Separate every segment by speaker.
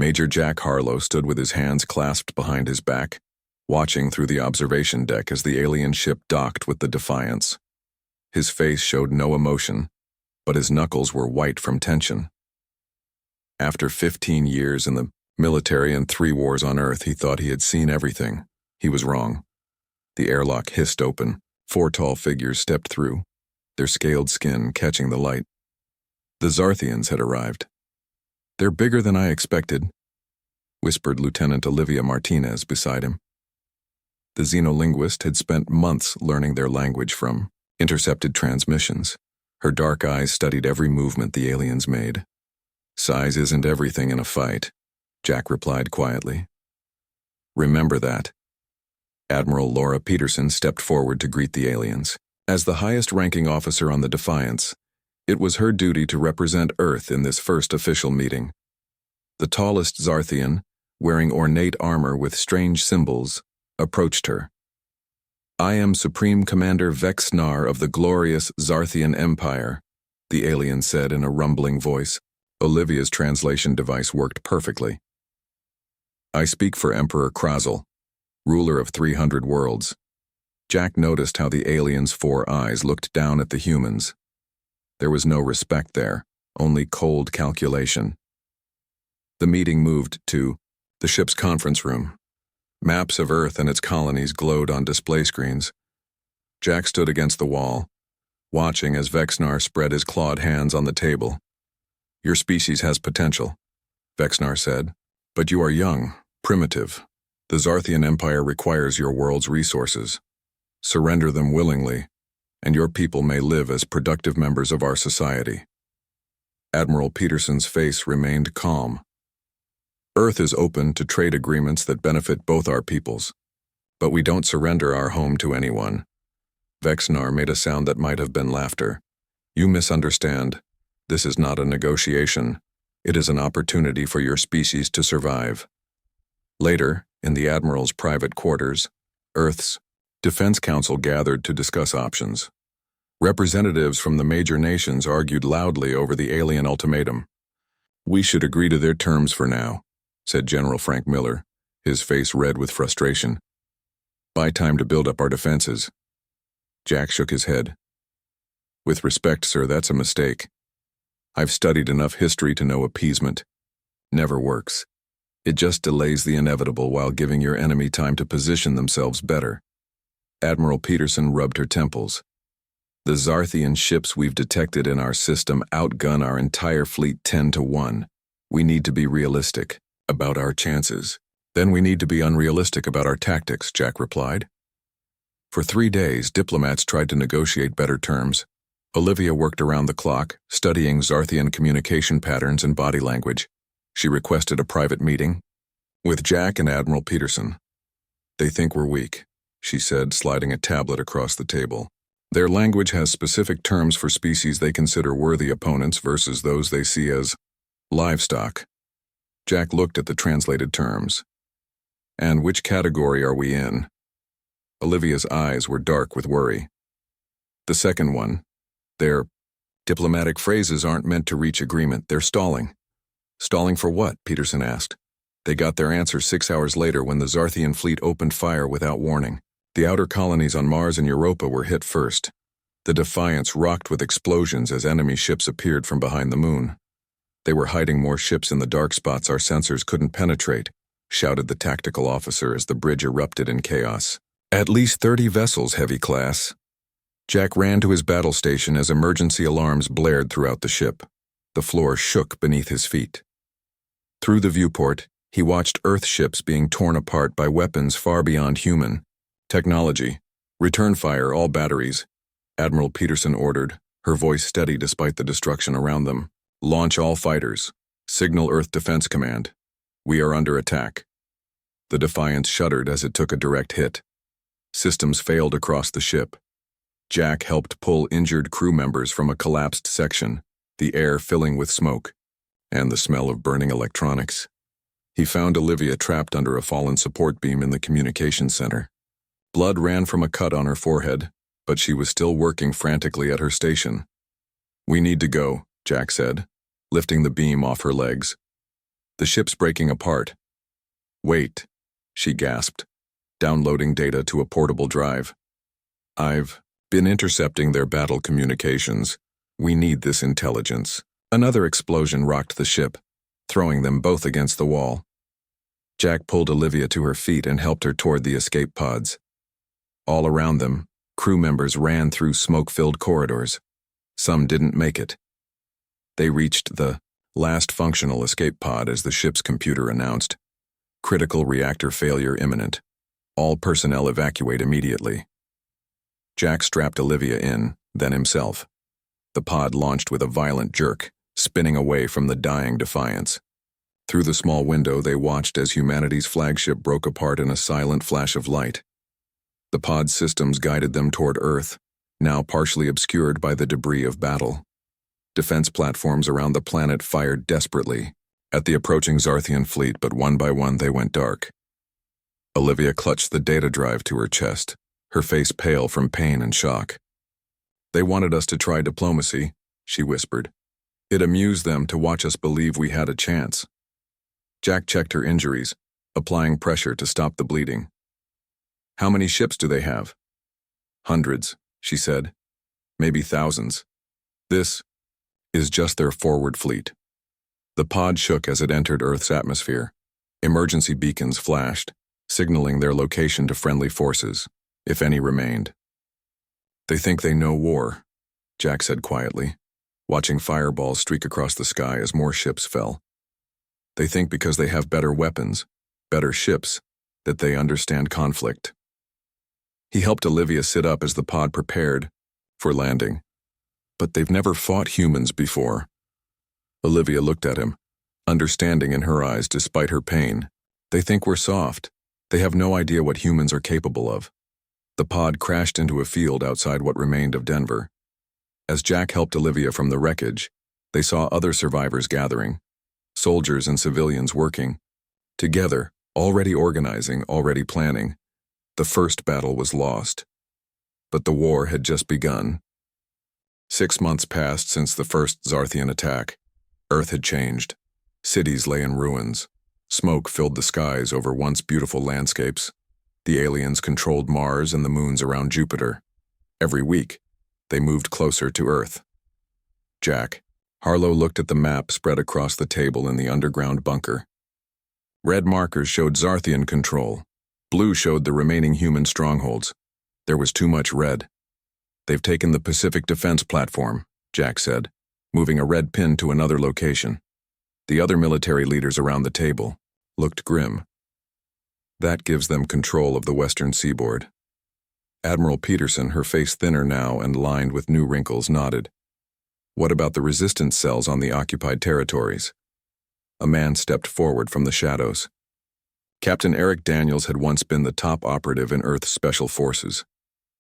Speaker 1: Major Jack Harlow stood with his hands clasped behind his back, watching through the observation deck as the alien ship docked with the Defiance. His face showed no emotion, but his knuckles were white from tension. After 15 years in the military and 3 wars on Earth, he thought he had seen everything. He was wrong. The airlock hissed open. 4 tall figures stepped through, their scaled skin catching the light. The Zarthians had arrived. "They're bigger than I expected," whispered Lieutenant Olivia Martinez beside him. The xenolinguist had spent months learning their language from intercepted transmissions. Her dark eyes studied every movement the aliens made. "Size isn't everything in a fight," Jack replied quietly. "Remember that." Admiral Laura Peterson stepped forward to greet the aliens. As the highest-ranking officer on the Defiance, it was her duty to represent Earth in this first official meeting. The tallest Zarthian, wearing ornate armor with strange symbols, approached her. "I am Supreme Commander Vexnar of the glorious Zarthian Empire," the alien said in a rumbling voice. Olivia's translation device worked perfectly. "I speak for Emperor Krazel, ruler of 300 worlds." Jack noticed how the alien's 4 eyes looked down at the humans. There was no respect there, only cold calculation. The meeting moved to the ship's conference room. Maps of Earth and its colonies glowed on display screens. Jack stood against the wall, watching as Vexnar spread his clawed hands on the table. "Your species has potential," Vexnar said, "but you are young, primitive. The Zarthian Empire requires your world's resources. Surrender them willingly, and your people may live as productive members of our society." Admiral Peterson's face remained calm. "Earth is open to trade agreements that benefit both our peoples, but we don't surrender our home to anyone." Vexnar made a sound that might have been laughter. "You misunderstand. This is not a negotiation. It is an opportunity for your species to survive." Later, in the Admiral's private quarters, Earth's Defense Council gathered to discuss options. Representatives from the major nations argued loudly over the alien ultimatum. "We should agree to their terms for now," said General Frank Miller, his face red with frustration. "Buy time to build up our defenses." Jack shook his head. "With respect, sir, that's a mistake. I've studied enough history to know appeasement never works. It just delays the inevitable while giving your enemy time to position themselves better." Admiral Peterson rubbed her temples. "The Zarthian ships we've detected in our system outgun our entire fleet 10-1. We need to be realistic about our chances. Then we need to be unrealistic about our tactics," Jack replied. For 3 days, diplomats tried to negotiate better terms. Olivia worked around the clock, studying Zarthian communication patterns and body language. She requested a private meeting with Jack and Admiral Peterson. "They think we're weak," she said, sliding a tablet across the table. "Their language has specific terms for species they consider worthy opponents versus those they see as livestock." Jack looked at the translated terms. "And which category are we in?" Olivia's eyes were dark with worry. "The second one. Their diplomatic phrases aren't meant to reach agreement. They're stalling." "Stalling for what?" Peterson asked. They got their answer 6 hours later when the Zarthian fleet opened fire without warning. The outer colonies on Mars and Europa were hit first. The Defiance rocked with explosions as enemy ships appeared from behind the moon. "They were hiding more ships in the dark spots our sensors couldn't penetrate," shouted the tactical officer as the bridge erupted in chaos. "At least 30 vessels, heavy class." Jack ran to his battle station as emergency alarms blared throughout the ship. The floor shook beneath his feet. Through the viewport, he watched Earth ships being torn apart by weapons far beyond human technology. "Return fire, all batteries," Admiral Peterson ordered, her voice steady despite the destruction around them. "Launch all fighters. Signal Earth Defense Command. We are under attack." The Defiance shuddered as it took a direct hit. Systems failed across the ship. Jack helped pull injured crew members from a collapsed section, the air filling with smoke and the smell of burning electronics. He found Olivia trapped under a fallen support beam in the communications center. Blood ran from a cut on her forehead, but she was still working frantically at her station. "We need to go," Jack said, lifting the beam off her legs. The ship's breaking apart. Wait, she gasped, downloading data to a portable drive. I've been intercepting their battle communications. We need this intelligence. Another explosion rocked the ship, throwing them both against the wall. Jack pulled Olivia to her feet and helped her toward the escape pods. All around them, crew members ran through smoke-filled corridors. Some didn't make it. They reached the last functional escape pod as the ship's computer announced. Critical reactor failure imminent. All personnel evacuate immediately. Jack strapped Olivia in, then himself. The pod launched with a violent jerk, spinning away from the dying Defiance. Through the small window, they watched as humanity's flagship broke apart in a silent flash of light. The pod's systems guided them toward Earth, now partially obscured by the debris of battle. Defense platforms around the planet fired desperately at the approaching Zarthian fleet, but one by one they went dark. Olivia clutched the data drive to her chest, her face pale from pain and shock. They wanted us to try diplomacy, she whispered. It amused them to watch us believe we had a chance. Jack checked her injuries, applying pressure to stop the bleeding. How many ships do they have? Hundreds, she said. Maybe thousands. This is just their forward fleet. The pod shook as it entered Earth's atmosphere. Emergency beacons flashed, signaling their location to friendly forces, if any remained. They think they know war, Jack said quietly, watching fireballs streak across the sky as more ships fell. They think because they have better weapons, better ships, that they understand conflict. He helped Olivia sit up as the pod prepared for landing. But they've never fought humans before. Olivia looked at him, understanding in her eyes despite her pain. They think we're soft. They have no idea what humans are capable of. The pod crashed into a field outside what remained of Denver. As Jack helped Olivia from the wreckage, they saw other survivors gathering, soldiers and civilians working. Together, already organizing, already planning. The first battle was lost. But the war had just begun. 6 months passed since the first Zarthian attack. Earth had changed. Cities lay in ruins. Smoke filled the skies over once beautiful landscapes. The aliens controlled Mars and the moons around Jupiter. Every week, they moved closer to Earth. Jack, Harlow looked at the map spread across the table in the underground bunker. Red markers showed Zarthian control. Blue showed the remaining human strongholds. There was too much red. They've taken the Pacific Defense Platform, Jack said, moving a red pin to another location. The other military leaders around the table looked grim. That gives them control of the western seaboard. Admiral Peterson, her face thinner now and lined with new wrinkles, nodded. What about the resistance cells on the occupied territories? A man stepped forward from the shadows. Captain Eric Daniels had once been the top operative in Earth's Special Forces.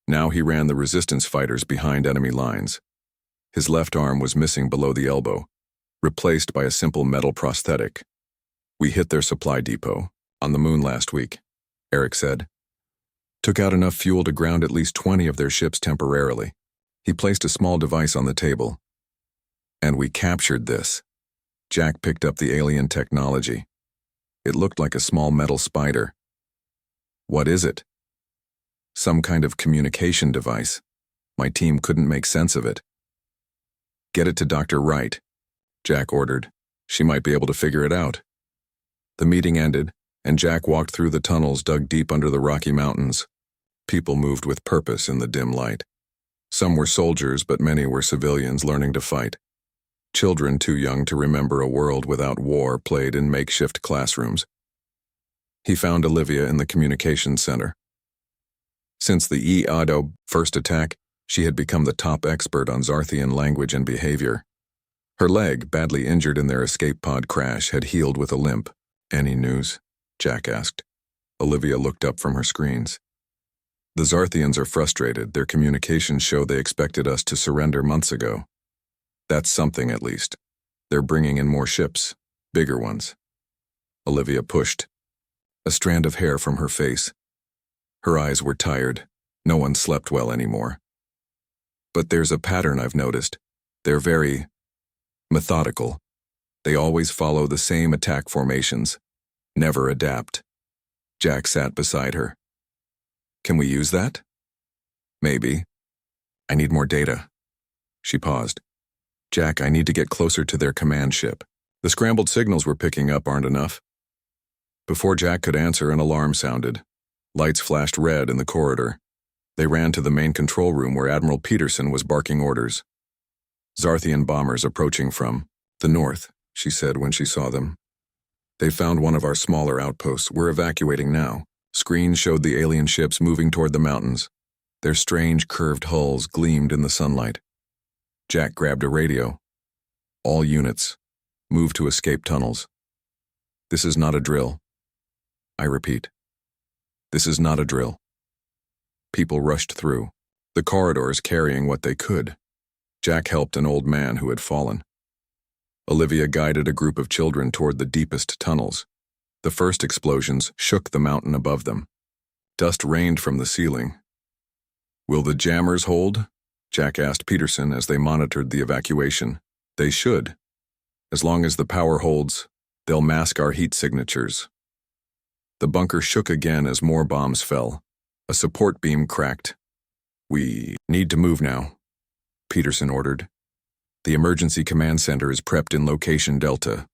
Speaker 1: Now he ran the resistance fighters behind enemy lines. His left arm was missing below the elbow, replaced by a simple metal prosthetic. We hit their supply depot on the moon last week, Eric said. Took out enough fuel to ground at least 20 of their ships temporarily. He placed a small device on the table. And we captured this. Jack picked up the alien technology. It looked like a small metal spider. What is it? Some kind of communication device. My team couldn't make sense of it. Get it to Dr. Wright, Jack ordered. She might be able to figure it out. The meeting ended, and Jack walked through the tunnels dug deep under the Rocky Mountains. People moved with purpose in the dim light. Some were soldiers, but many were civilians learning to fight. Children too young to remember a world without war played in makeshift classrooms. He found Olivia in the communications center. Since the E-Auto first attack, she had become the top expert on Zarthian language and behavior. Her leg, badly injured in their escape pod crash, had healed with a limp. Any news? Jack asked. Olivia looked up from her screens. The Zarthians are frustrated. Their communications show they expected us to surrender months ago. That's something, at least. They're bringing in more ships, bigger ones. Olivia pushed a strand of hair from her face. Her eyes were tired. No one slept well anymore. But there's a pattern I've noticed. They're very methodical. They always follow the same attack formations, never adapt. Jack sat beside her. Can we use that? Maybe. I need more data. She paused. Jack, I need to get closer to their command ship. The scrambled signals we're picking up aren't enough. Before Jack could answer, an alarm sounded. Lights flashed red in the corridor. They ran to the main control room where Admiral Peterson was barking orders. Zarthian bombers approaching from the north, she said when she saw them. They found one of our smaller outposts. We're evacuating now. Screens showed the alien ships moving toward the mountains. Their strange curved hulls gleamed in the sunlight. Jack grabbed a radio. All units, move to escape tunnels. This is not a drill. I repeat, this is not a drill. People rushed through, the corridors carrying what they could. Jack helped an old man who had fallen. Olivia guided a group of children toward the deepest tunnels. The first explosions shook the mountain above them. Dust rained from the ceiling. Will the jammers hold? Jack asked Peterson as they monitored the evacuation. They should. As long as the power holds, they'll mask our heat signatures. The bunker shook again as more bombs fell. A support beam cracked. We need to move now, Peterson ordered. The emergency command center is prepped in location Delta.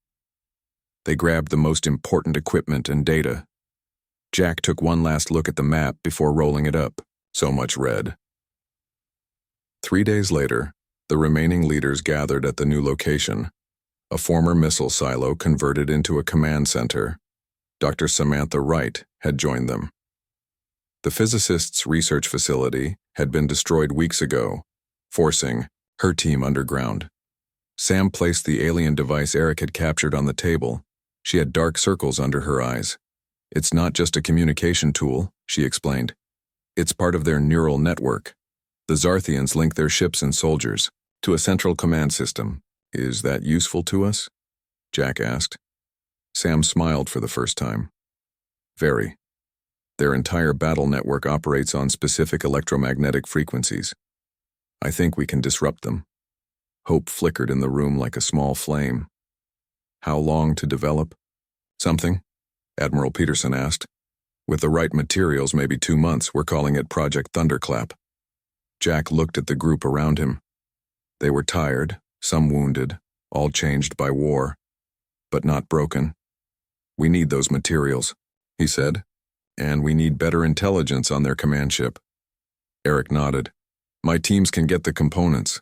Speaker 1: They grabbed the most important equipment and data. Jack took one last look at the map before rolling it up. So much red. 3 days later, the remaining leaders gathered at the new location, a former missile silo converted into a command center. Dr. Samantha Wright had joined them. The physicists' research facility had been destroyed weeks ago, forcing her team underground. Sam placed the alien device Eric had captured on the table. She had dark circles under her eyes. It's not just a communication tool, she explained. It's part of their neural network. The Zarthians link their ships and soldiers to a central command system. Is that useful to us? Jack asked. Sam smiled for the first time. Very. Their entire battle network operates on specific electromagnetic frequencies. I think we can disrupt them. Hope flickered in the room like a small flame. How long to develop? Something? Admiral Peterson asked. With the right materials, maybe 2 months. We're calling it Project Thunderclap. Jack looked at the group around him. They were tired, some wounded, all changed by war, but not broken. We need those materials, he said, and we need better intelligence on their command ship. Eric nodded. My teams can get the components.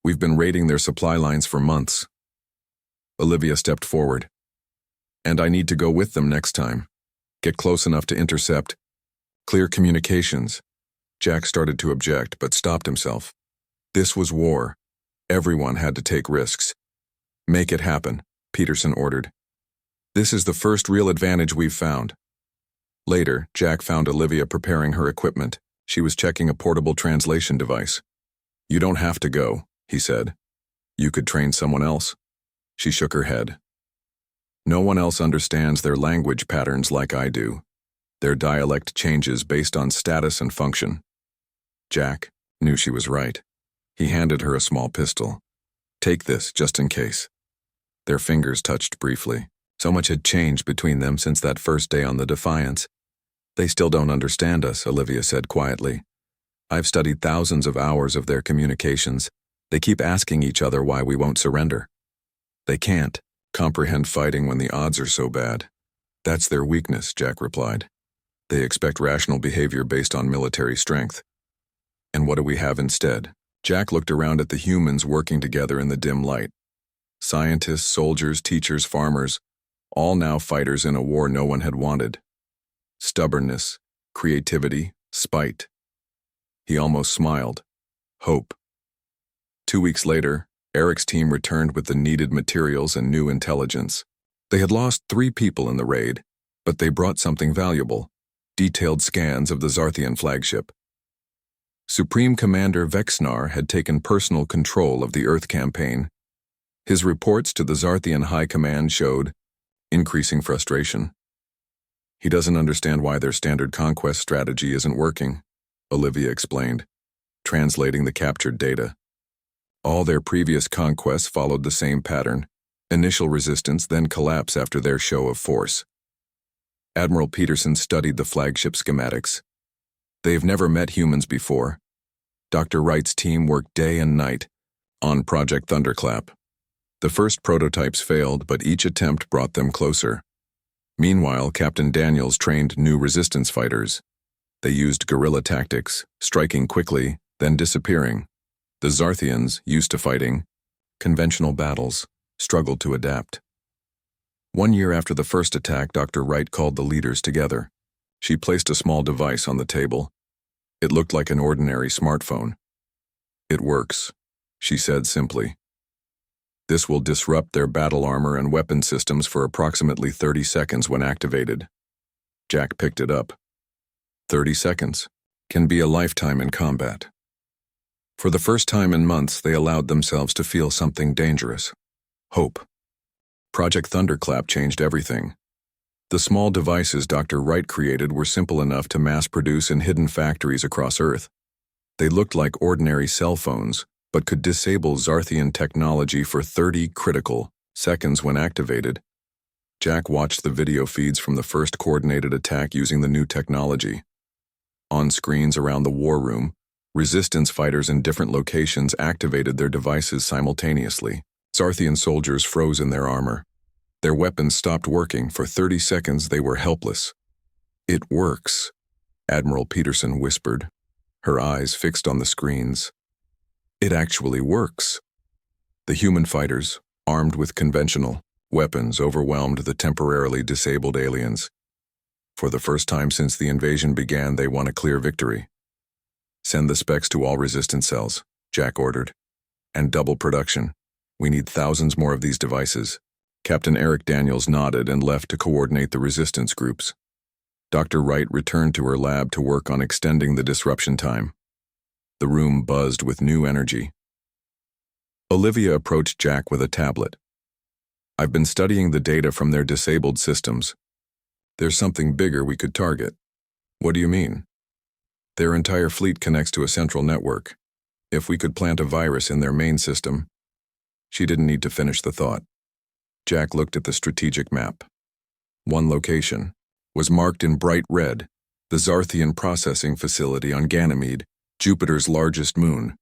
Speaker 1: We've been raiding their supply lines for months. Olivia stepped forward. And I need to go with them next time. Get close enough to intercept. Clear communications. Jack started to object, but stopped himself. This was war. Everyone had to take risks. Make it happen, Peterson ordered. This is the first real advantage we've found. Later, Jack found Olivia preparing her equipment. She was checking a portable translation device. You don't have to go, he said. You could train someone else. She shook her head. No one else understands their language patterns like I do. Their dialect changes based on status and function. Jack knew she was right. He handed her a small pistol. Take this, just in case. Their fingers touched briefly. So much had changed between them since that first day on the Defiance. They still don't understand us, Olivia said quietly. I've studied thousands of hours of their communications. They keep asking each other why we won't surrender. They can't comprehend fighting when the odds are so bad. That's their weakness, Jack replied. They expect rational behavior based on military strength. And what do we have instead? Jack looked around at the humans working together in the dim light. Scientists, soldiers, teachers, farmers, all now fighters in a war no one had wanted. Stubbornness, creativity, spite. He almost smiled. Hope. 2 weeks later, Eric's team returned with the needed materials and new intelligence. They had lost 3 people in the raid, but they brought something valuable: detailed scans of the Zarthian flagship. Supreme Commander Vexnar had taken personal control of the Earth campaign. His reports to the Zarthian High Command showed increasing frustration. He doesn't understand why their standard conquest strategy isn't working, Olivia explained, translating the captured data. All their previous conquests followed the same pattern: Initial resistance, then collapse after their show of force. Admiral Peterson studied the flagship schematics. They've never met humans before. Dr. Wright's team worked day and night on Project Thunderclap. The first prototypes failed, but each attempt brought them closer. Meanwhile, Captain Daniels trained new resistance fighters. They used guerrilla tactics, striking quickly, then disappearing. The Zarthians, used to fighting conventional battles, struggled to adapt. 1 year after the first attack, Dr. Wright called the leaders together. She placed a small device on the table. It looked like an ordinary smartphone. "It works," she said simply. "This will disrupt their battle armor and weapon systems for approximately 30 seconds when activated." Jack picked it up. 30 seconds can be a lifetime in combat. For the first time in months, they allowed themselves to feel something dangerous. Hope. Project Thunderclap changed everything. The small devices Dr. Wright created were simple enough to mass-produce in hidden factories across Earth. They looked like ordinary cell phones, but could disable Zarthian technology for 30 critical seconds when activated. Jack watched the video feeds from the first coordinated attack using the new technology. On screens around the war room, resistance fighters in different locations activated their devices simultaneously. Zarthian soldiers froze in their armor. Their weapons stopped working. For 30 seconds, they were helpless. "It works," Admiral Peterson whispered, her eyes fixed on the screens. "It actually works." The human fighters, armed with conventional weapons, overwhelmed the temporarily disabled aliens. For the first time since the invasion began, they won a clear victory. "Send the specs to all resistance cells," Jack ordered. "And double production. We need thousands more of these devices." Captain Eric Daniels nodded and left to coordinate the resistance groups. Dr. Wright returned to her lab to work on extending the disruption time. The room buzzed with new energy. Olivia approached Jack with a tablet. "I've been studying the data from their disabled systems. There's something bigger we could target." "What do you mean?" "Their entire fleet connects to a central network. If we could plant a virus in their main system..." She didn't need to finish the thought. Jack looked at the strategic map. One location was marked in bright red, the Zarthian processing facility on Ganymede, Jupiter's largest moon.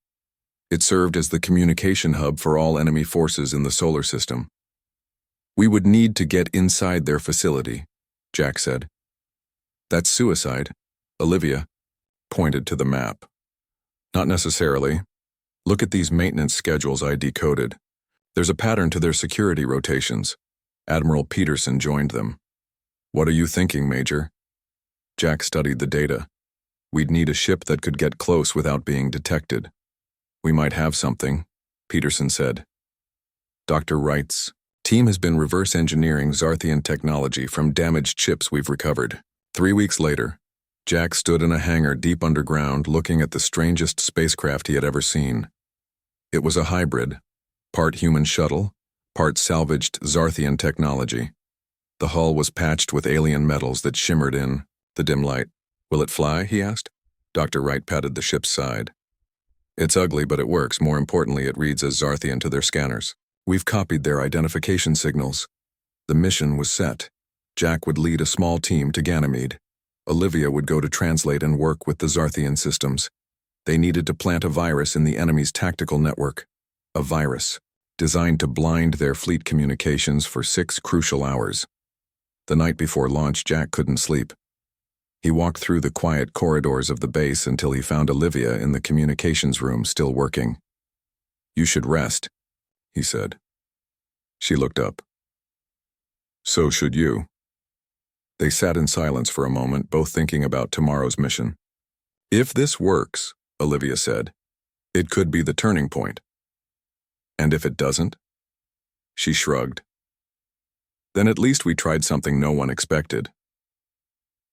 Speaker 1: It served as the communication hub for all enemy forces in the solar system. "We would need to get inside their facility," Jack said. "That's suicide," Olivia pointed to the map. "Not necessarily. Look at these maintenance schedules I decoded. There's a pattern to their security rotations." Admiral Peterson joined them. "What are you thinking, Major?" Jack studied the data. "We'd need a ship that could get close without being detected." "We might have something," Peterson said. "Dr. Wright's team has been reverse engineering Zarthian technology from damaged ships we've recovered." 3 weeks later, Jack stood in a hangar deep underground looking at the strangest spacecraft he had ever seen. It was a hybrid, part human shuttle, part salvaged Zarthian technology. The hull was patched with alien metals that shimmered in the dim light. "Will it fly?" he asked. Dr. Wright patted the ship's side. "It's ugly, but it works. More importantly, it reads as Zarthian to their scanners. We've copied their identification signals." The mission was set. Jack would lead a small team to Ganymede. Olivia would go to translate and work with the Zarthian systems. They needed to plant a virus in the enemy's tactical network. A virus designed to blind their fleet communications for 6 crucial hours. The night before launch, Jack couldn't sleep. He walked through the quiet corridors of the base until he found Olivia in the communications room still working. "You should rest," he said. She looked up. "So should you." They sat in silence for a moment, both thinking about tomorrow's mission. "If this works," Olivia said, "it could be the turning point." "And if it doesn't?" She shrugged. "Then at least we tried something no one expected."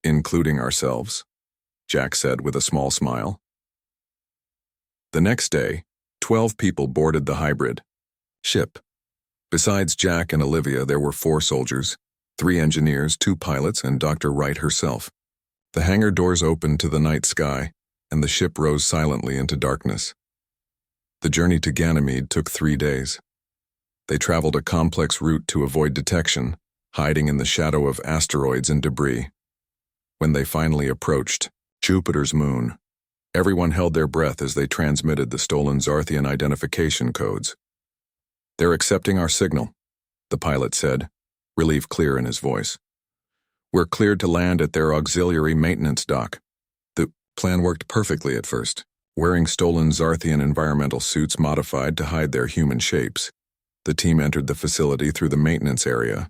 Speaker 1: "Including ourselves," Jack said with a small smile. The next day, 12 people boarded the hybrid ship. Besides Jack and Olivia, there were 4 soldiers, 3 engineers, 2 pilots, and Dr. Wright herself. The hangar doors opened to the night sky, and the ship rose silently into darkness. The journey to Ganymede took 3 days. They traveled a complex route to avoid detection, hiding in the shadow of asteroids and debris. When they finally approached Jupiter's moon, everyone held their breath as they transmitted the stolen Zarthian identification codes. "They're accepting our signal," the pilot said, relief clear in his voice. "We're cleared to land at their auxiliary maintenance dock." The plan worked perfectly at first, wearing stolen Zarthian environmental suits modified to hide their human shapes. The team entered the facility through the maintenance area.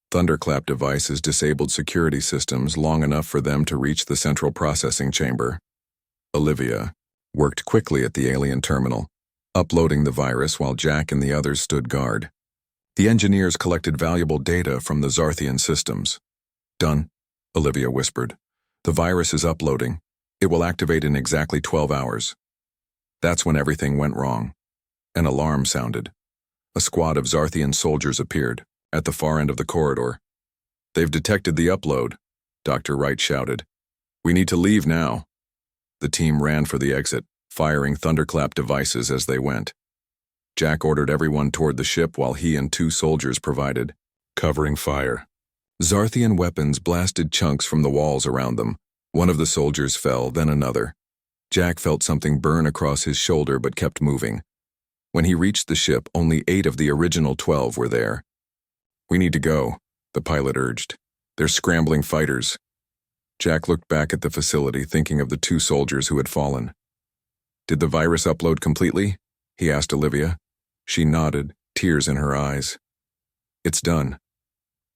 Speaker 1: Thunderclap devices disabled security systems long enough for them to reach the central processing chamber. Olivia worked quickly at the alien terminal, uploading the virus while Jack and the others stood guard. The engineers collected valuable data from the Zarthian systems. "Done," Olivia whispered. "The virus is uploading. It will activate in exactly 12 hours. That's when everything went wrong. An alarm sounded. A squad of Zarthian soldiers appeared, at the far end of the corridor. "They've detected the upload," Dr. Wright shouted. "We need to leave now." The team ran for the exit, firing thunderclap devices as they went. Jack ordered everyone toward the ship while he and 2 soldiers provided covering fire. Zarthian weapons blasted chunks from the walls around them. One of the soldiers fell, then another. Jack felt something burn across his shoulder but kept moving. When he reached the ship, only 8 of the original 12 were there. "We need to go," the pilot urged. "They're scrambling fighters." Jack looked back at the facility, thinking of the 2 soldiers who had fallen. "Did the virus upload completely?" he asked Olivia. She nodded, tears in her eyes. "It's done."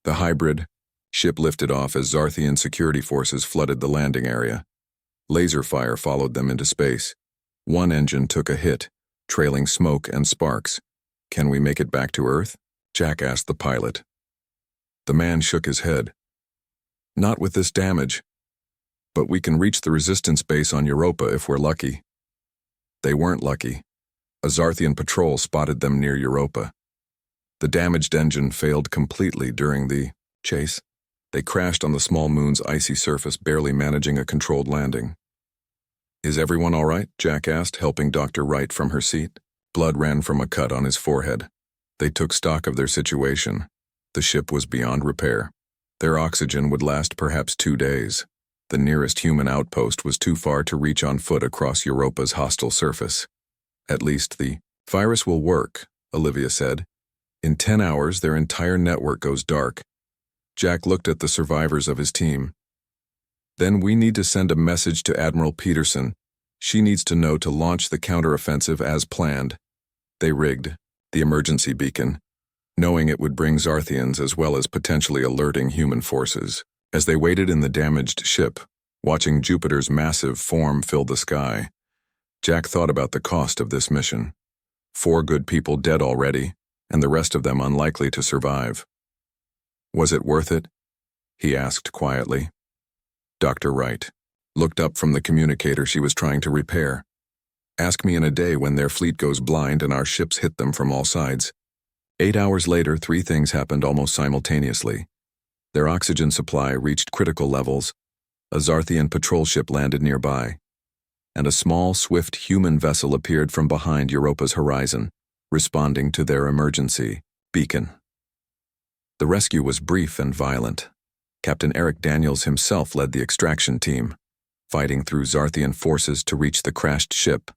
Speaker 1: The hybrid ship lifted off as Zarthian security forces flooded the landing area. Laser fire followed them into space. One engine took a hit, trailing smoke and sparks. "Can we make it back to Earth?" Jack asked the pilot. The man shook his head. "Not with this damage. But we can reach the resistance base on Europa if we're lucky." They weren't lucky. A Zarthian patrol spotted them near Europa. The damaged engine failed completely during the chase. They crashed on the small moon's icy surface, barely managing a controlled landing. "Is everyone all right?" Jack asked, helping Dr. Wright from her seat. Blood ran from a cut on his forehead. They took stock of their situation. The ship was beyond repair. Their oxygen would last perhaps 2 days. The nearest human outpost was too far to reach on foot across Europa's hostile surface. "At least the virus will work," Olivia said. "In 10 hours, their entire network goes dark." Jack looked at the survivors of his team. "Then we need to send a message to Admiral Peterson. She needs to know to launch the counteroffensive as planned." They rigged the emergency beacon, knowing it would bring Zarthians as well as potentially alerting human forces. As they waited in the damaged ship, watching Jupiter's massive form fill the sky, Jack thought about the cost of this mission. 4 good people dead already, and the rest of them unlikely to survive. "Was it worth it?" he asked quietly. Dr. Wright looked up from the communicator she was trying to repair. "Ask me in a day when their fleet goes blind and our ships hit them from all sides." 8 hours later, 3 things happened almost simultaneously. Their oxygen supply reached critical levels, a Zarthian patrol ship landed nearby, and a small, swift human vessel appeared from behind Europa's horizon, responding to their emergency beacon. The rescue was brief and violent. Captain Eric Daniels himself led the extraction team, fighting through Zarthian forces to reach the crashed ship.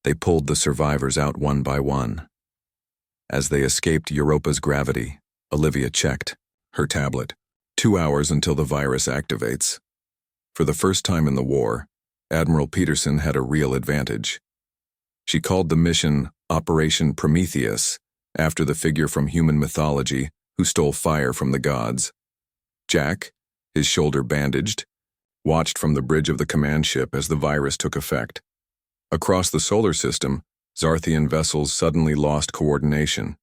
Speaker 1: They pulled the survivors out one by one. As they escaped Europa's gravity, Olivia checked her tablet. 2 hours until the virus activates. For the first time in the war, Admiral Peterson had a real advantage. She called the mission Operation Prometheus, after the figure from human mythology who stole fire from the gods. Jack, his shoulder bandaged, watched from the bridge of the command ship as the virus took effect. Across the solar system, Zarthian vessels suddenly lost coordination.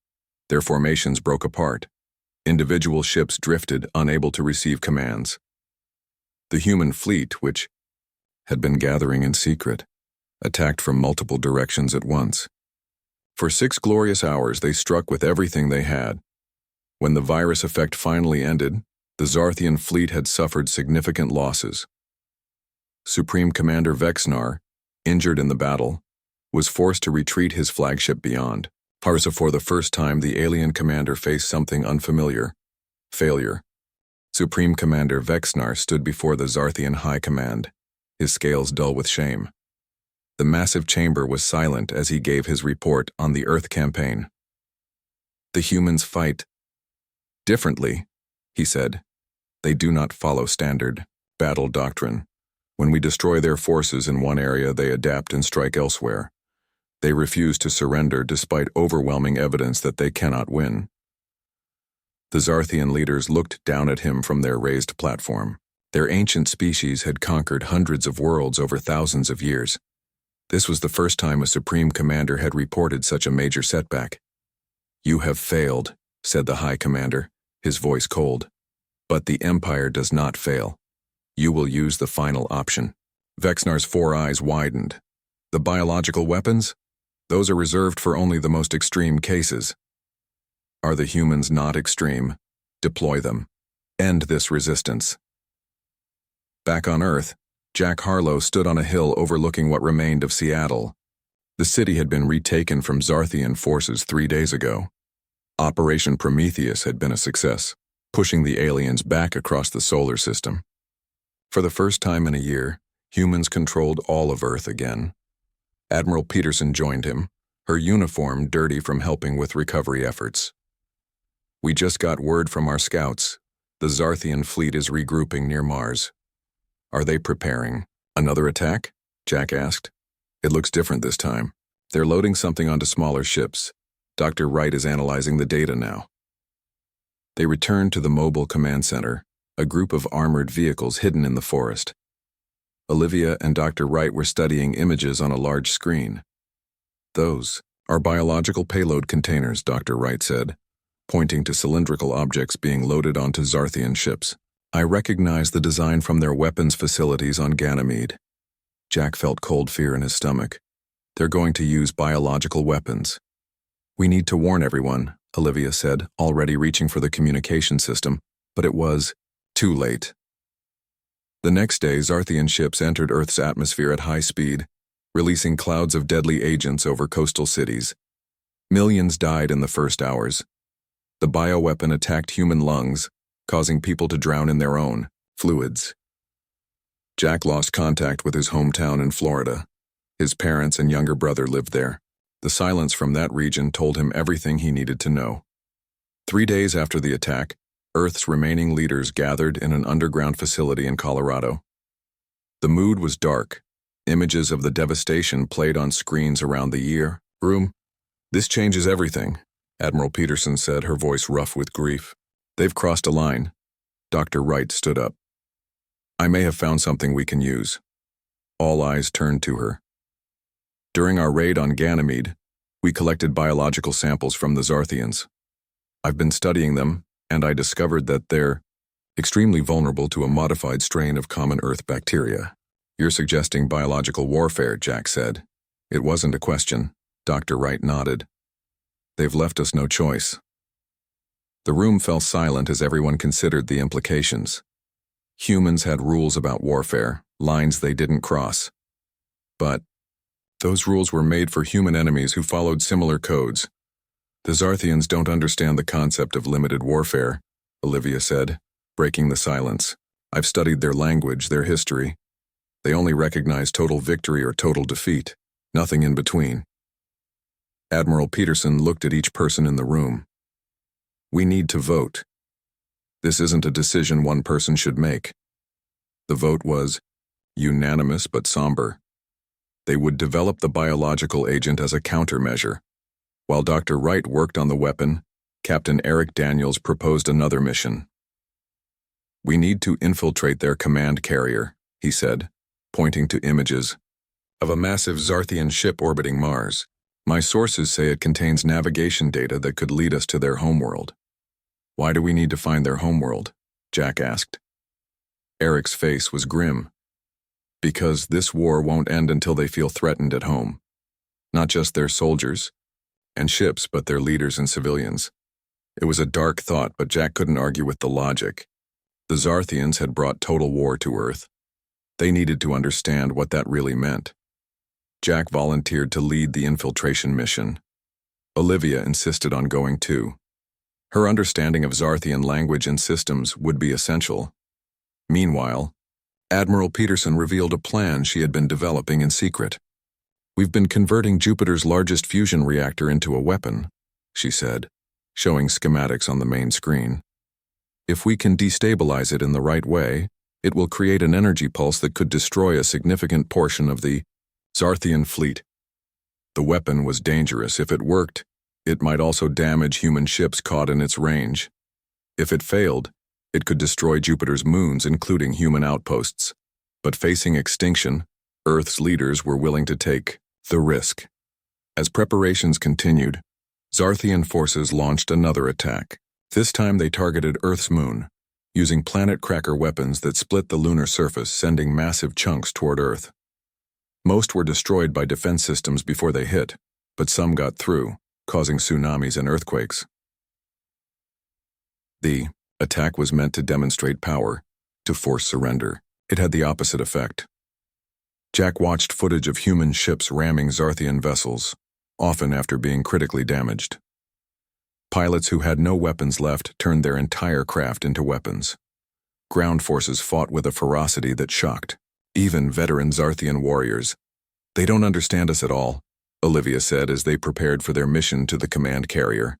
Speaker 1: Their formations broke apart. Individual ships drifted, unable to receive commands. The human fleet, which had been gathering in secret, attacked from multiple directions at once. For 6 glorious hours, they struck with everything they had. When the virus effect finally ended, the Zarthian fleet had suffered significant losses. Supreme Commander Vexnar, injured in the battle, was forced to retreat his flagship beyond. Harsa, for the first time, the alien commander faced something unfamiliar: failure. Supreme Commander Vexnar stood before the Zarthian High Command, his scales dull with shame. The massive chamber was silent as he gave his report on the Earth campaign. "The humans fight differently," he said. "They do not follow standard battle doctrine. When we destroy their forces in one area, they adapt and strike elsewhere. They refuse to surrender despite overwhelming evidence that they cannot win." The Zarthian leaders looked down at him from their raised platform. Their ancient species had conquered hundreds of worlds over thousands of years. This was the first time a Supreme Commander had reported such a major setback. "You have failed," said the High Commander, his voice cold. "But the Empire does not fail. You will use the final option." Vexnar's 4 eyes widened. "The biological weapons? Those are reserved for only the most extreme cases." "Are the humans not extreme? Deploy them. End this resistance." Back on Earth, Jack Harlow stood on a hill overlooking what remained of Seattle. The city had been retaken from Zarthian forces 3 days ago. Operation Prometheus had been a success, pushing the aliens back across the solar system. For the first time in a year, humans controlled all of Earth again. Admiral Peterson joined him, her uniform dirty from helping with recovery efforts. "We just got word from our scouts. The Zarthian fleet is regrouping near Mars." "Are they preparing another attack?" Jack asked. "It looks different this time. They're loading something onto smaller ships. Dr. Wright is analyzing the data now." They returned to the mobile command center, a group of armored vehicles hidden in the forest. Olivia and Dr. Wright were studying images on a large screen. "Those are biological payload containers," Dr. Wright said, pointing to cylindrical objects being loaded onto Zarthian ships. "I recognize the design from their weapons facilities on Ganymede." Jack felt cold fear in his stomach. They're going to use biological weapons. "We need to warn everyone," Olivia said, already reaching for the communication system, but it was too late. The next day, Zarthian ships entered Earth's atmosphere at high speed, releasing clouds of deadly agents over coastal cities. Millions died in the first hours. The bioweapon attacked human lungs, causing people to drown in their own fluids. Jack lost contact with his hometown in Florida. His parents and younger brother lived there. The silence from that region told him everything he needed to know. 3 days after the attack, Earth's remaining leaders gathered in an underground facility in Colorado. The mood was dark. Images of the devastation played on screens around the room. "This changes everything," Admiral Peterson said, her voice rough with grief. "They've crossed a line." Dr. Wright stood up. "I may have found something we can use." All eyes turned to her. "During our raid on Ganymede, we collected biological samples from the Zarthians. I've been studying them, and I discovered that they're extremely vulnerable to a modified strain of common Earth bacteria." "You're suggesting biological warfare," Jack said. "It wasn't a question." Dr. Wright nodded. "They've left us no choice." The room fell silent as everyone considered the implications. Humans had rules about warfare, lines they didn't cross. But those rules were made for human enemies who followed similar codes. "The Zarthians don't understand the concept of limited warfare," Olivia said, breaking the silence. "I've studied their language, their history. They only recognize total victory or total defeat, nothing in between." Admiral Peterson looked at each person in the room. "We need to vote. This isn't a decision one person should make." The vote was unanimous but somber. They would develop the biological agent as a countermeasure. While Dr. Wright worked on the weapon, Captain Eric Daniels proposed another mission. "We need to infiltrate their command carrier," he said, pointing to images of a massive Zarthian ship orbiting Mars. "My sources say it contains navigation data that could lead us to their homeworld." "Why do we need to find their homeworld?" Jack asked. Eric's face was grim. "Because this war won't end until they feel threatened at home. Not just their soldiers and ships, but their leaders and civilians." It was a dark thought, but Jack couldn't argue with the logic. The Zarthians had brought total war to Earth. They needed to understand what that really meant. Jack volunteered to lead the infiltration mission. Olivia insisted on going too. Her understanding of Zarthian language and systems would be essential. Meanwhile, Admiral Peterson revealed a plan she had been developing in secret. "We've been converting Jupiter's largest fusion reactor into a weapon," she said, showing schematics on the main screen. "If we can destabilize it in the right way, it will create an energy pulse that could destroy a significant portion of the Zarthian fleet. The weapon was dangerous. If it worked, it might also damage human ships caught in its range. If it failed, it could destroy Jupiter's moons, including human outposts. But facing extinction, Earth's leaders were willing to take the risk." As preparations continued, Zarthian forces launched another attack. This time they targeted Earth's moon, using planet cracker weapons that split the lunar surface, sending massive chunks toward Earth. Most were destroyed by defense systems before they hit, but some got through, causing tsunamis and earthquakes. The attack was meant to demonstrate power, to force surrender. It had the opposite effect. Jack watched footage of human ships ramming Zarthian vessels, often after being critically damaged. Pilots who had no weapons left turned their entire craft into weapons. Ground forces fought with a ferocity that shocked, even veteran Zarthian warriors. "They don't understand us at all," Olivia said as they prepared for their mission to the command carrier.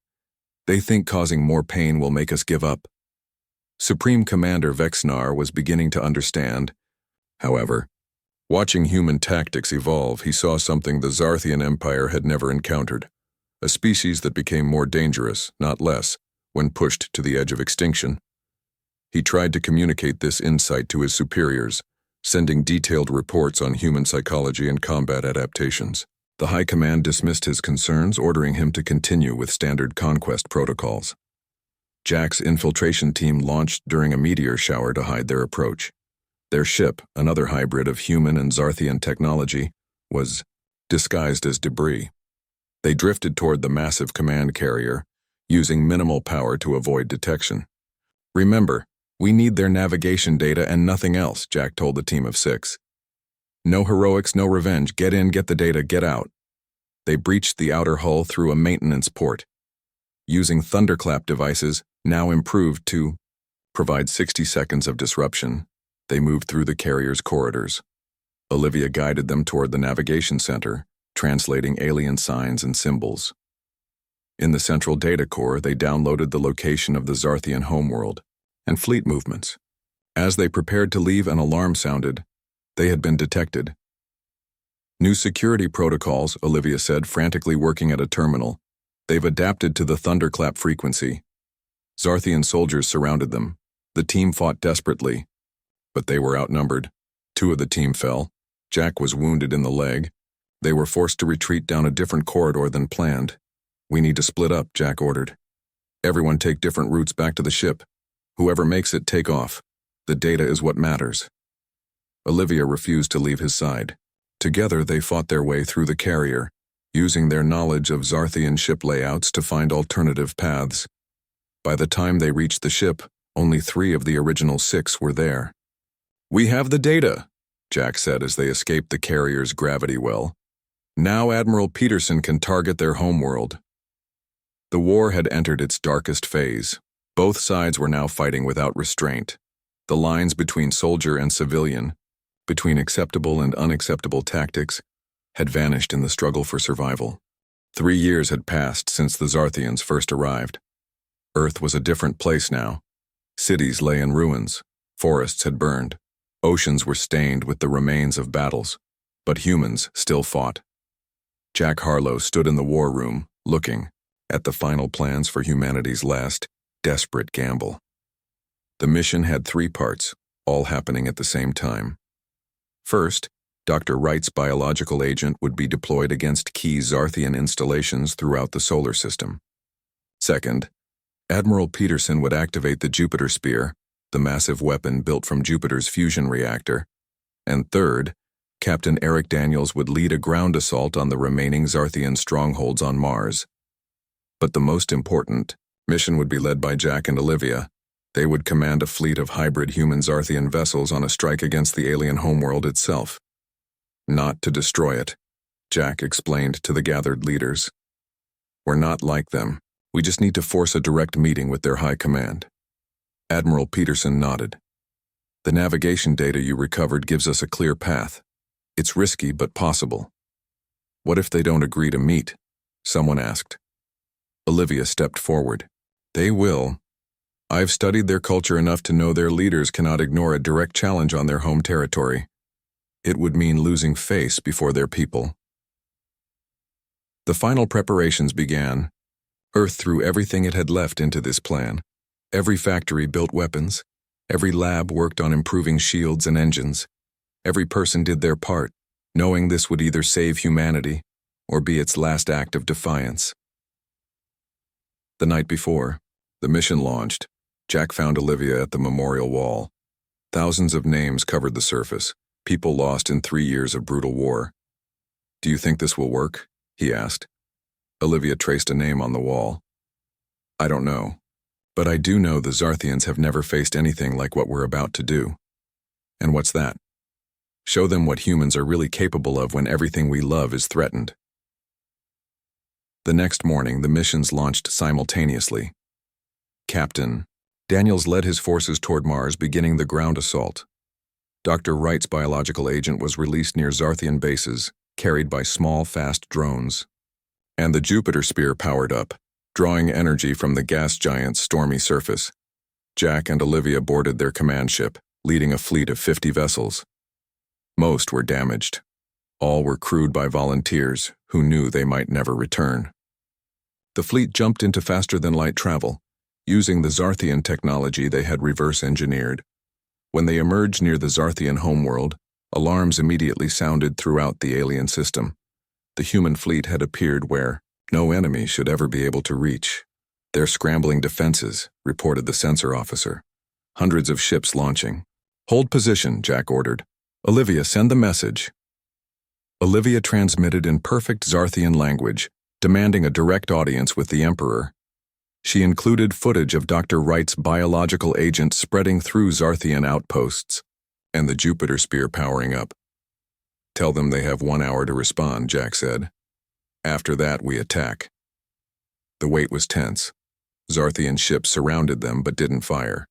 Speaker 1: "They think causing more pain will make us give up." Supreme Commander Vexnar was beginning to understand. However, watching human tactics evolve, he saw something the Zarthian Empire had never encountered. A species that became more dangerous, not less, when pushed to the edge of extinction. He tried to communicate this insight to his superiors, sending detailed reports on human psychology and combat adaptations. The High Command dismissed his concerns, ordering him to continue with standard conquest protocols. Jack's infiltration team launched during a meteor shower to hide their approach. Their ship, another hybrid of human and Zarthian technology, was disguised as debris. They drifted toward the massive command carrier, using minimal power to avoid detection. "Remember, we need their navigation data and nothing else," Jack told the team of 6. "No heroics, no revenge. Get in, get the data, get out." They breached the outer hull through a maintenance port. Using thunderclap devices, now improved to provide 60 seconds of disruption, they moved through the carrier's corridors. Olivia guided them toward the navigation center, translating alien signs and symbols. In the central data core, they downloaded the location of the Zarthian homeworld and fleet movements. As they prepared to leave, an alarm sounded. They had been detected. "New security protocols," Olivia said, frantically working at a terminal. "They've adapted to the thunderclap frequency." Zarthian soldiers surrounded them. The team fought desperately, but they were outnumbered. 2 of the team fell. Jack was wounded in the leg. They were forced to retreat down a different corridor than planned. "We need to split up," Jack ordered. "Everyone take different routes back to the ship. Whoever makes it, take off. The data is what matters." Olivia refused to leave his side. Together they fought their way through the carrier, using their knowledge of Zarthian ship layouts to find alternative paths. By the time they reached the ship, only 3 of the original 6 were there. "We have the data," Jack said as they escaped the carrier's gravity well. "Now Admiral Peterson can target their homeworld." The war had entered its darkest phase. Both sides were now fighting without restraint. The lines between soldier and civilian, between acceptable and unacceptable tactics, had vanished in the struggle for survival. 3 years had passed since the Zarthians first arrived. Earth was a different place now. Cities lay in ruins. Forests had burned. Oceans were stained with the remains of battles. But humans still fought. Jack Harlow stood in the war room, looking at the final plans for humanity's last, desperate gamble. The mission had 3 parts, all happening at the same time. First, Dr. Wright's biological agent would be deployed against key Zarthian installations throughout the solar system. Second, Admiral Peterson would activate the Jupiter Spear, the massive weapon built from Jupiter's fusion reactor. And third, Captain Eric Daniels would lead a ground assault on the remaining Zarthian strongholds on Mars. But the most important mission would be led by Jack and Olivia. They would command a fleet of hybrid human Zarthian vessels on a strike against the alien homeworld itself. Not to destroy it, Jack explained to the gathered leaders. We're not like them. We just need to force a direct meeting with their high command. Admiral Peterson nodded. The navigation data you recovered gives us a clear path. It's risky but possible. What if they don't agree to meet? Someone asked. Olivia stepped forward. They will. I've studied their culture enough to know their leaders cannot ignore a direct challenge on their home territory. It would mean losing face before their people. The final preparations began. Earth threw everything it had left into this plan. Every factory built weapons. Every lab worked on improving shields and engines. Every person did their part, knowing this would either save humanity or be its last act of defiance. The night before, the mission launched. Jack found Olivia at the memorial wall. Thousands of names covered the surface, people lost in 3 years of brutal war. Do you think this will work? He asked. Olivia traced a name on the wall. I don't know, but I do know the Zarthians have never faced anything like what we're about to do. And what's that? Show them what humans are really capable of when everything we love is threatened. The next morning, the missions launched simultaneously. Captain Daniels led his forces toward Mars, beginning the ground assault. Dr. Wright's biological agent was released near Zarthian bases, carried by small, fast drones. And the Jupiter Spear powered up, drawing energy from the gas giant's stormy surface. Jack and Olivia boarded their command ship, leading a fleet of 50 vessels. Most were damaged. All were crewed by volunteers who knew they might never return. The fleet jumped into faster-than-light travel, using the Zarthian technology they had reverse-engineered. When they emerged near the Zarthian homeworld, alarms immediately sounded throughout the alien system. The human fleet had appeared where no enemy should ever be able to reach. They're scrambling defenses, reported the sensor officer. Hundreds of ships launching. Hold position, Jack ordered. Olivia, send the message. Olivia transmitted in perfect Zarthian language, demanding a direct audience with the Emperor. She included footage of Dr. Wright's biological agent spreading through Zarthian outposts, and the Jupiter Spear powering up. Tell them they have 1 hour to respond, Jack said. After that, we attack. The wait was tense. Zarthian ships surrounded them but didn't fire.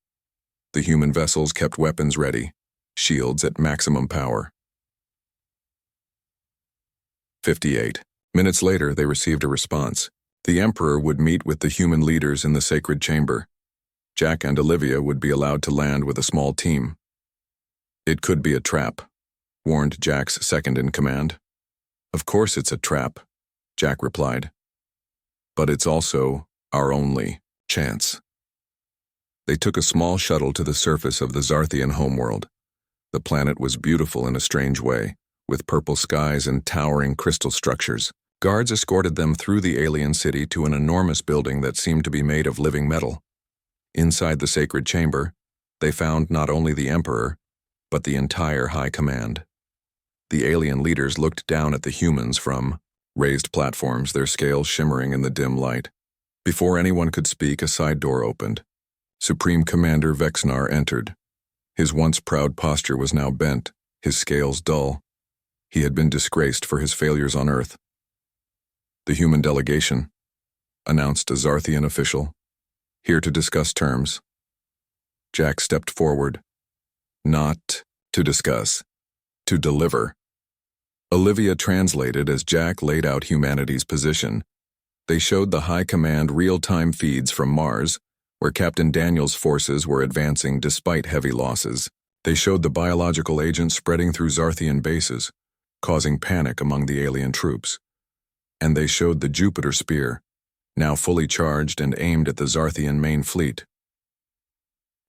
Speaker 1: The human vessels kept weapons ready, shields at maximum power. 58 minutes later, they received a response. The Emperor would meet with the human leaders in the sacred chamber. Jack and Olivia would be allowed to land with a small team. It could be a trap, warned Jack's second-in-command. Of course it's a trap, Jack replied. But it's also our only chance. They took a small shuttle to the surface of the Zarthian homeworld. The planet was beautiful in a strange way, with purple skies and towering crystal structures. Guards escorted them through the alien city to an enormous building that seemed to be made of living metal. Inside the sacred chamber, they found not only the Emperor, but the entire High Command. The alien leaders looked down at the humans from raised platforms, their scales shimmering in the dim light. Before anyone could speak, a side door opened. Supreme Commander Vexnar entered. His once proud posture was now bent, his scales dull. He had been disgraced for his failures on Earth. The human delegation, announced a Zarthian official, here to discuss terms. Jack stepped forward. Not to discuss, to deliver. Olivia translated as Jack laid out humanity's position. They showed the High Command real-time feeds from Mars, where Captain Daniels' forces were advancing despite heavy losses. They showed the biological agent spreading through Zarthian bases, causing panic among the alien troops. And they showed the Jupiter Spear, now fully charged and aimed at the Zarthian main fleet.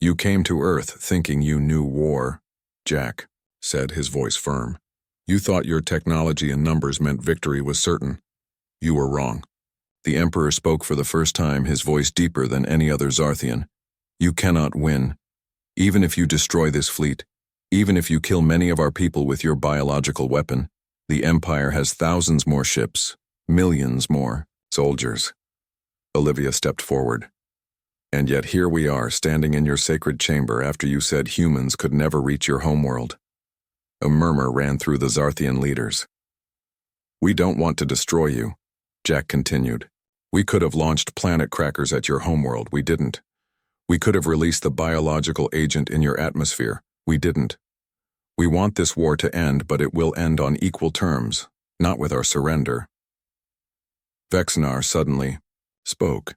Speaker 1: You came to Earth thinking you knew war, Jack said, his voice firm. You thought your technology and numbers meant victory was certain. You were wrong. The Emperor spoke for the first time, his voice deeper than any other Zarthian. You cannot win. Even if you destroy this fleet, even if you kill many of our people with your biological weapon, the Empire has thousands more ships. Millions more soldiers. Olivia stepped forward. And yet here we are, standing in your sacred chamber after you said humans could never reach your homeworld. A murmur ran through the Zarthian leaders. We don't want to destroy you, Jack continued. We could have launched planet crackers at your homeworld. We didn't. We could have released the biological agent in your atmosphere. We didn't. We want this war to end, but it will end on equal terms, not with our surrender. Vexnar suddenly spoke.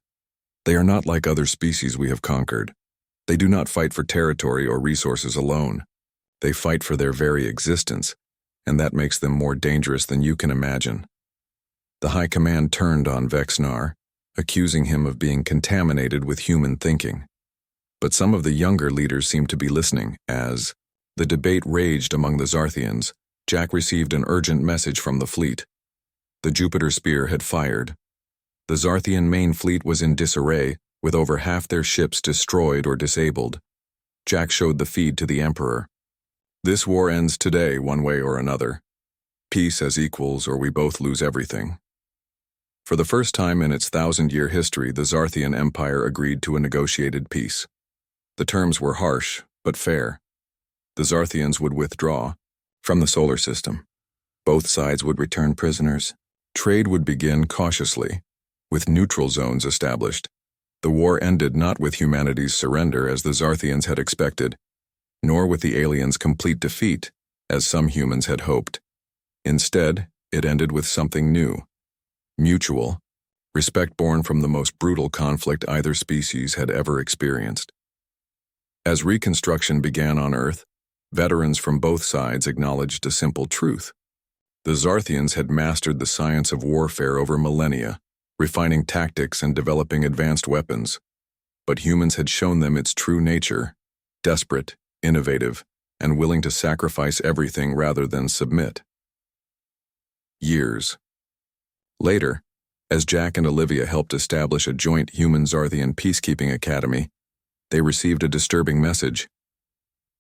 Speaker 1: They are not like other species we have conquered. They do not fight for territory or resources alone. They fight for their very existence, and that makes them more dangerous than you can imagine. The High Command turned on Vexnar, accusing him of being contaminated with human thinking. But some of the younger leaders seemed to be listening as the debate raged among the Zarthians. Jack received an urgent message from the fleet. The Jupiter Spear had fired. The Zarthian main fleet was in disarray, with over half their ships destroyed or disabled. Jack showed the feed to the Emperor. This war ends today, one way or another. Peace as equals, or we both lose everything. For the first time in its 1,000-year history, the Zarthian Empire agreed to a negotiated peace. The terms were harsh, but fair. The Zarthians would withdraw from the solar system. Both sides would return prisoners. Trade would begin cautiously, with neutral zones established. The war ended not with humanity's surrender, as the Zarthians had expected, nor with the aliens' complete defeat, as some humans had hoped. Instead, it ended with something new. Mutual, respect born from the most brutal conflict either species had ever experienced. As reconstruction began on Earth, veterans from both sides acknowledged a simple truth. The Zarthians had mastered the science of warfare over millennia, refining tactics and developing advanced weapons. But humans had shown them its true nature: desperate, innovative, and willing to sacrifice everything rather than submit. Years later, as Jack and Olivia helped establish a joint human-Zarthian peacekeeping academy, they received a disturbing message.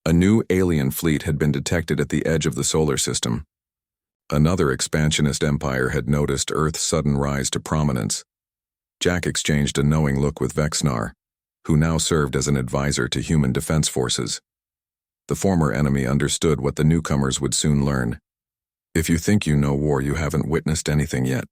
Speaker 1: A new alien fleet had been detected at the edge of the solar system. Another expansionist empire had noticed Earth's sudden rise to prominence. Jack exchanged a knowing look with Vexnar, who now served as an advisor to human defense forces. The former enemy understood what the newcomers would soon learn. If you think you know war, you haven't witnessed anything yet.